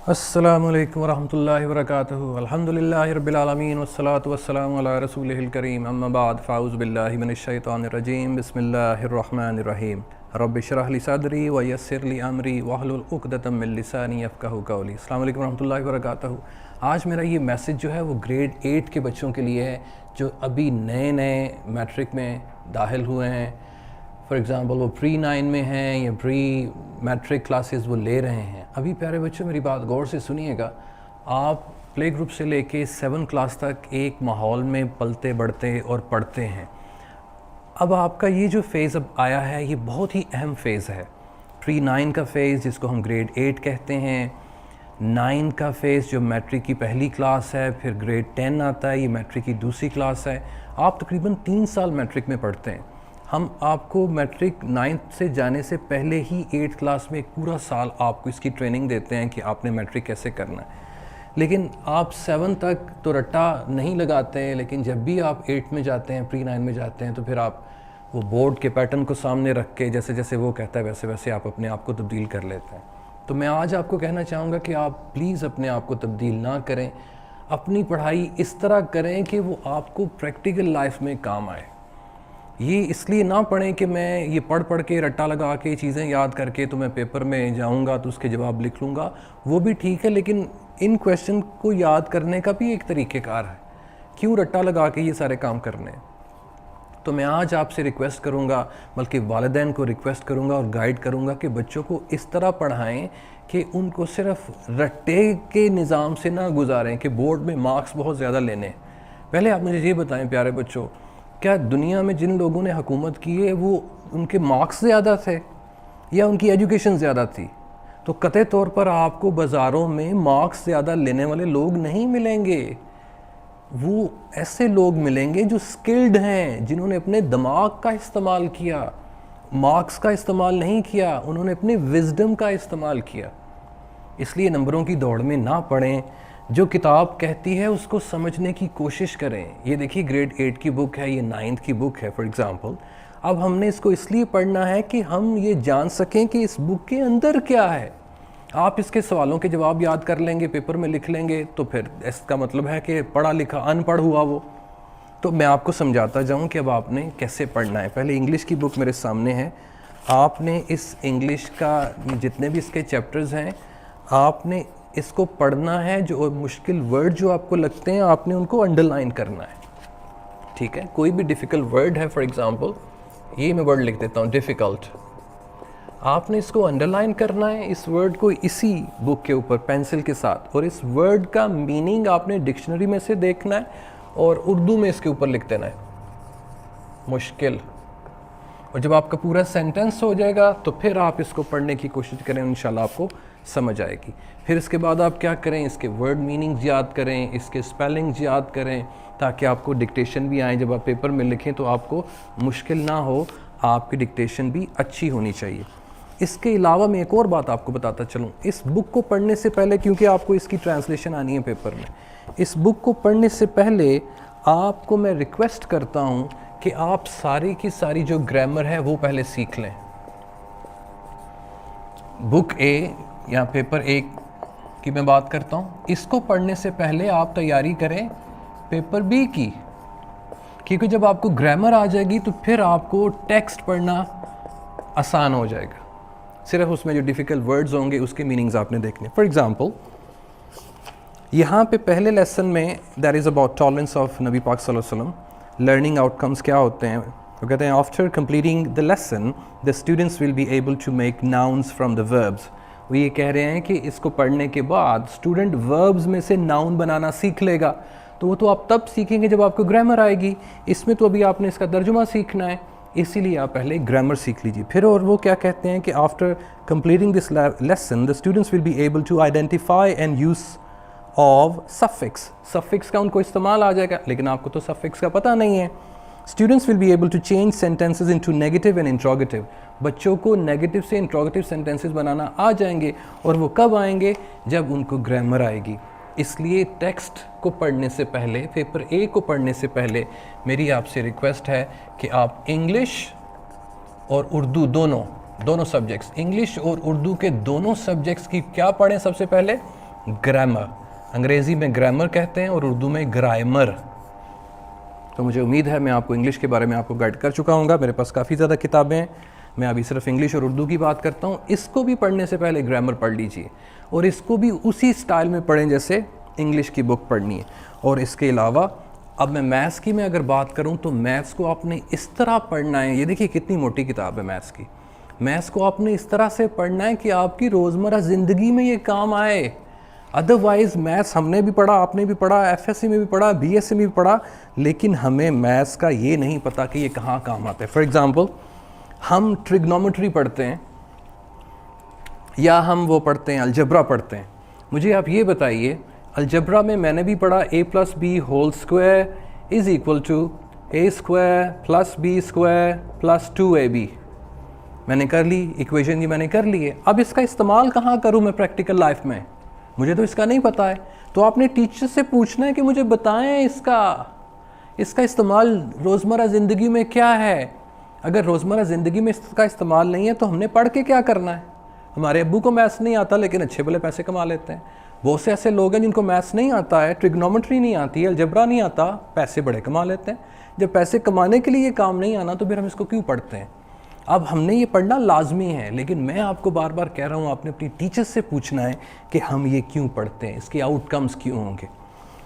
السلام علیکم ورحمۃ اللہ وبرکاتہ۔ الحمدللہ رب العالمین والصلاة والسلام علی رسولہ الکریم، اما بعد فاعوذ باللہ من الشیطان الرجیم، بسم اللہ الرحمن الرحیم۔ رب اشرح لی صدری ویسر لی امری واحلل عقدۃ من لسانی یفقہوا قولی۔ السلام علیکم ورحمۃ اللہ وبرکاتہ۔ آج میرا یہ میسج جو ہے وہ گریڈ 8 کے بچوں کے لیے ہے جو ابھی نئے میٹرک میں داخل ہوئے ہیں۔ فار ایگزامپل وہ پری 9 میں ہیں یا پری میٹرک کلاسز وہ لے رہے ہیں۔ ابھی پیارے بچوں میری بات غور سے سنیے گا، آپ پلے گروپ سے لے کے 7 کلاس تک ایک ماحول میں پلتے بڑھتے اور پڑھتے ہیں۔ اب آپ کا یہ جو فیز اب آیا ہے یہ بہت ہی اہم فیز ہے، پری 9 کا فیز جس کو ہم گریڈ 8 کہتے ہیں، 9 کا فیز جو میٹرک کی پہلی کلاس ہے، پھر گریڈ 10 آتا ہے، یہ میٹرک کی دوسری کلاس ہے۔ آپ تقریباً 3 سال میٹرک میں پڑھتے ہیں۔ ہم آپ کو میٹرک 9 سے جانے سے پہلے ہی 8 کلاس میں ایک پورا سال آپ کو اس کی ٹریننگ دیتے ہیں کہ آپ نے میٹرک کیسے کرنا ہے، لیکن آپ 7 تک تو رٹا نہیں لگاتے ہیں، لیکن جب بھی آپ 8 میں جاتے ہیں، پری 9 میں جاتے ہیں، تو پھر آپ وہ بورڈ کے پیٹرن کو سامنے رکھ کے جیسے جیسے وہ کہتا ہے ویسے ویسے آپ اپنے آپ کو تبدیل کر لیتے ہیں۔ تو میں آج آپ کو کہنا چاہوں گا کہ آپ پلیز اپنے آپ کو تبدیل نہ کریں، اپنی پڑھائی اس طرح کریں کہ وہ آپ کو پریکٹیکل لائف میں کام آئے۔ یہ اس لیے نہ پڑھیں کہ میں یہ پڑھ کے رٹا لگا کے چیزیں یاد کر کے تو میں پیپر میں جاؤں گا تو اس کے جواب لکھ لوں گا، وہ بھی ٹھیک ہے، لیکن ان کویشچن کو یاد کرنے کا بھی ایک طریقہ کار ہے، کیوں رٹا لگا کے یہ سارے کام کرنے ہیں۔ تو میں آج آپ سے ریکویسٹ کروں گا، بلکہ والدین کو ریکویسٹ کروں گا اور گائیڈ کروں گا کہ بچوں کو اس طرح پڑھائیں کہ ان کو صرف رٹے کے نظام سے نہ گزاریں کہ بورڈ میں مارکس بہت زیادہ لینے۔ پہلے آپ مجھے یہ بتائیں پیارے بچوں، کیا دنیا میں جن لوگوں نے حکومت کی ہے وہ ان کے مارکس زیادہ تھے یا ان کی ایجوکیشن زیادہ تھی؟ تو قطعی طور پر آپ کو بازاروں میں مارکس زیادہ لینے والے لوگ نہیں ملیں گے، وہ ایسے لوگ ملیں گے جو سکلڈ ہیں، جنہوں نے اپنے دماغ کا استعمال کیا، مارکس کا استعمال نہیں کیا، انہوں نے اپنے وزڈم کا استعمال کیا۔ اس لیے نمبروں کی دوڑ میں نہ پڑیں، جو کتاب کہتی ہے اس کو سمجھنے کی کوشش کریں۔ یہ دیکھیے گریڈ 8 کی بک ہے، یہ 9 کی بک ہے فار ایگزامپل۔ اب ہم نے اس کو اس لیے پڑھنا ہے کہ ہم یہ جان سکیں کہ اس بک کے اندر کیا ہے۔ آپ اس کے سوالوں کے جواب یاد کر لیں گے، پیپر میں لکھ لیں گے، تو پھر اس کا مطلب ہے کہ پڑھا لکھا ان پڑھ ہوا وہ۔ تو میں آپ کو سمجھاتا جاؤں کہ اب آپ نے کیسے پڑھنا ہے۔ پہلے انگلش کی بک میرے سامنے ہے، آپ نے اس انگلش کا جتنے بھی اس کے چیپٹرز ہیں آپ نے اس کو پڑھنا ہے، جو مشکل ورڈ جو آپ کو لگتے ہیں آپ نے ان کو انڈر لائن کرنا ہے، ٹھیک ہے؟ کوئی بھی ڈیفیکلٹ ورڈ ہے، فار ایگزامپل یہ میں ورڈ لکھ دیتا ہوں ڈیفیکلٹ، آپ نے اس کو انڈر لائن کرنا ہے، اس ورڈ کو اسی بک کے اوپر پینسل کے ساتھ، اور اس ورڈ کا میننگ آپ نے ڈکشنری میں سے دیکھنا ہے اور اردو میں اس کے اوپر لکھ دینا ہے مشکل، اور جب آپ کا پورا سینٹنس ہو جائے گا تو پھر آپ اس کو پڑھنے کی کوشش کریں، انشاءاللہ آپ کو سمجھ آئے گی۔ پھر اس کے بعد آپ کیا کریں، اس کے ورڈ میننگز یاد کریں، اس کے اسپیلنگز یاد کریں، تاکہ آپ کو ڈکٹیشن بھی آئیں، جب آپ پیپر میں لکھیں تو آپ کو مشکل نہ ہو، آپ کی ڈکٹیشن بھی اچھی ہونی چاہیے۔ اس کے علاوہ میں ایک اور بات آپ کو بتاتا چلوں، اس بک کو پڑھنے سے پہلے، کیونکہ آپ کو اس کی ٹرانسلیشن آنی ہے پیپر میں، اس بک کو پڑھنے سے پہلے آپ کو میں ریکویسٹ کرتا ہوں کہ آپ ساری کی ساری جو گرامر ہے وہ پہلے سیکھ لیں۔ بک اے یا پیپر 1 کی میں بات کرتا ہوں، اس کو پڑھنے سے پہلے آپ تیاری کریں پیپر بی کی، کیونکہ جب آپ کو گرامر آ جائے گی تو پھر آپ کو ٹیکسٹ پڑھنا آسان ہو جائے گا، صرف اس میں جو ڈیفیکلٹ ورڈز ہوں گے اس کے میننگز آپ نے دیکھنے۔ فار ایگزامپل یہاں پہ پہلے لیسن میں that is about tolerance of نبی پاک صلی اللہ علیہ وسلم، لرننگ آؤٹ کمز کیا ہوتے ہیں، وہ کہتے ہیں after completing the lesson the students will be able to make nouns from the verbs. وہ یہ کہہ رہے ہیں کہ اس کو پڑھنے کے بعد اسٹوڈنٹ وربز میں سے ناؤن بنانا سیکھ لے گا، تو وہ تو آپ تب سیکھیں گے جب آپ کو گرامر آئے گی، اس میں تو ابھی آپ نے اس کا ترجمہ سیکھنا ہے، اسی لیے آپ پہلے گرامر سیکھ لیجیے۔ پھر اور وہ کیا کہتے ہیں کہ after completing this lesson the students will be able to identify and use of suffix, suffix کا ان کو استعمال آ جائے گا، لیکن آپ کو تو سفکس کا پتہ نہیں ہے۔ Students will be able to change sentences into negative and interrogative, بچوں کو نیگیٹو سے انٹروگیٹو سینٹینسز بنانا آ جائیں گے، اور وہ کب آئیں گے؟ جب ان کو گرامر آئے گی۔ اس لیے ٹیکسٹ کو پڑھنے سے پہلے، پیپر اے کو پڑھنے سے پہلے میری آپ سے ریکویسٹ ہے کہ آپ انگلش اور اردو دونوں سبجیکٹس، انگلش اور اردو کے دونوں سبجیکٹس کی کیا پڑھیں؟ سب سے پہلے گرامر. انگریزی میں گرامر کہتے ہیں اور اردو میں گرائمر. تو مجھے امید ہے میں آپ کو انگلش کے بارے میں آپ کو گائیڈ کر چکا ہوں گا. میرے پاس کافی زیادہ کتابیں ہیں, میں ابھی صرف انگلش اور اردو کی بات کرتا ہوں. اس کو بھی پڑھنے سے پہلے گرامر پڑھ لیجئے اور اس کو بھی اسی سٹائل میں پڑھیں جیسے انگلش کی بک پڑھنی ہے. اور اس کے علاوہ اب میں میتھس کی میں اگر بات کروں تو میتھس کو آپ نے اس طرح پڑھنا ہے. یہ دیکھیے کتنی موٹی کتاب ہے میتھس کی. میتھس کو آپ نے اس طرح سے پڑھنا ہے کہ آپ کی روزمرہ زندگی میں یہ کام آئے. ادروائز میتھس ہم نے بھی پڑھا, آپ نے بھی پڑھا, ایف ایس سی میں بھی پڑھا, بی ایس سی میں بھی پڑھا, لیکن ہمیں میتھس کا یہ نہیں پتہ کہ یہ کہاں کام آتا ہے. فار ایگزامپل ہم ٹریگنومیٹری پڑھتے ہیں یا ہم وہ پڑھتے ہیں الجبرا پڑھتے ہیں. مجھے آپ یہ بتائیے, الجبرا میں نے بھی پڑھا a + b whole square is equal to a square plus b square plus 2ab. میں نے کر لی ایکویشن, یہ میں نے کر لی ہے. اب اس کا استعمال کہاں کروں میں پریکٹیکل لائف میں؟ مجھے تو اس کا نہیں پتہ ہے. تو آپ نے ٹیچر سے پوچھنا ہے کہ مجھے بتائیں اس کا استعمال روزمرہ زندگی میں کیا ہے. اگر روزمرہ زندگی میں اس کا استعمال نہیں ہے تو ہم نے پڑھ کے کیا کرنا ہے؟ ہمارے ابو کو میتھس نہیں آتا لیکن اچھے بھلے پیسے کما لیتے ہیں. بہت سے ایسے لوگ ہیں جن کو میتھس نہیں آتا ہے, ٹریگنومیٹری نہیں آتی ہے, الجبرا نہیں آتا, پیسے بڑے کما لیتے ہیں. جب پیسے کمانے کے لیے یہ کام نہیں آنا تو پھر ہم اس کو کیوں پڑھتے ہیں؟ اب ہم نے یہ پڑھنا لازمی ہے, لیکن میں آپ کو بار بار کہہ رہا ہوں آپ نے اپنی ٹیچر سے پوچھنا ہے کہ ہم یہ کیوں پڑھتے ہیں, اس کے آؤٹ کمز کیوں ہوں گے.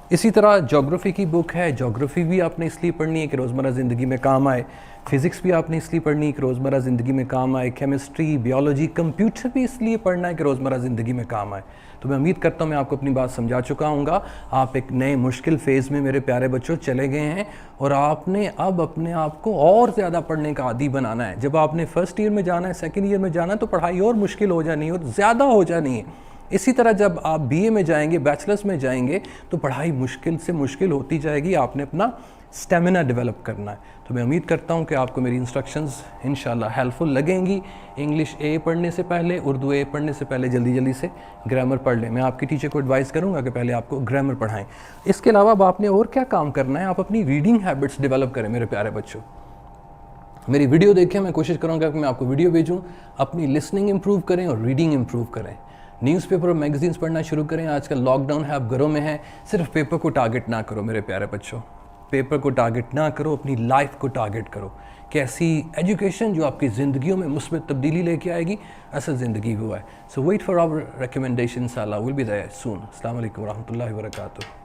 اسی طرح جغرافی کی بک ہے, جغرافی بھی آپ نے اس لیے پڑھنی ہے کہ روزمرہ زندگی میں کام آئے. فزکس بھی آپ نے اس لیے پڑھنی ہے کہ روزمرہ زندگی میں کام آئے. کیمسٹری, بیولوجی, کمپیوٹر بھی اس لیے پڑھنا ہے کہ روزمرہ زندگی میں کام آئے. تو میں امید کرتا ہوں میں آپ کو اپنی بات سمجھا چکا ہوں گا. آپ ایک نئے مشکل فیز میں میرے پیارے بچوں چلے گئے ہیں اور آپ نے اب اپنے آپ کو اور زیادہ پڑھنے کا عادی بنانا ہے. جب آپ نے فرسٹ ایئر میں جانا ہے, سیکنڈ ایئر میں جانا ہے تو پڑھائی اور مشکل ہو جانی ہے اور زیادہ ہو جانی ہے. اسی طرح جب آپ بی اے میں جائیں گے, بیچلرس میں جائیں گے تو پڑھائی مشکل سے مشکل ہوتی جائے گی. آپ نے اپنا اسٹیمنا ڈیولپ کرنا ہے. تو میں امید کرتا ہوں کہ آپ کو میری انسٹرکشنز انشاءاللہ ہیلپ فل لگیں گی. انگلش اے پڑھنے سے پہلے, اردو اے پڑھنے سے پہلے جلدی سے گرامر پڑھ لیں. میں آپ کی ٹیچر کو ایڈوائز کروں گا کہ پہلے آپ کو گرامر پڑھائیں. اس کے علاوہ اب آپ نے اور کیا کام کرنا ہے, آپ اپنی ریڈنگ ہیبٹس ڈیولپ کریں میرے پیارے بچوں. میری ویڈیو دیکھیں, میں کوشش کروں گا کہ میں آپ کو ویڈیو بھیجوں. اپنی لسننگ امپروو کریں اور ریڈنگ امپروو کریں. نیوز پیپر اور میگزینس پڑھنا شروع کریں. آج کل لاک ڈاؤن ہے, آپ گھروں میں ہیں. صرف پیپر کو ٹارگٹ نہ کرو میرے پیارے بچوں, پیپر کو ٹارگٹ نہ کرو, اپنی لائف کو ٹارگٹ کرو کہ ایسی ایجوکیشن جو آپ کی زندگیوں میں مثبت تبدیلی لے کے آئے گی, اصل زندگی ہوا ہے. سو ویٹ فار آور ریکمنڈیشن, انشاءاللہ ول بی دیئر سون. السلام علیکم ورحمۃ اللہ وبرکاتہ.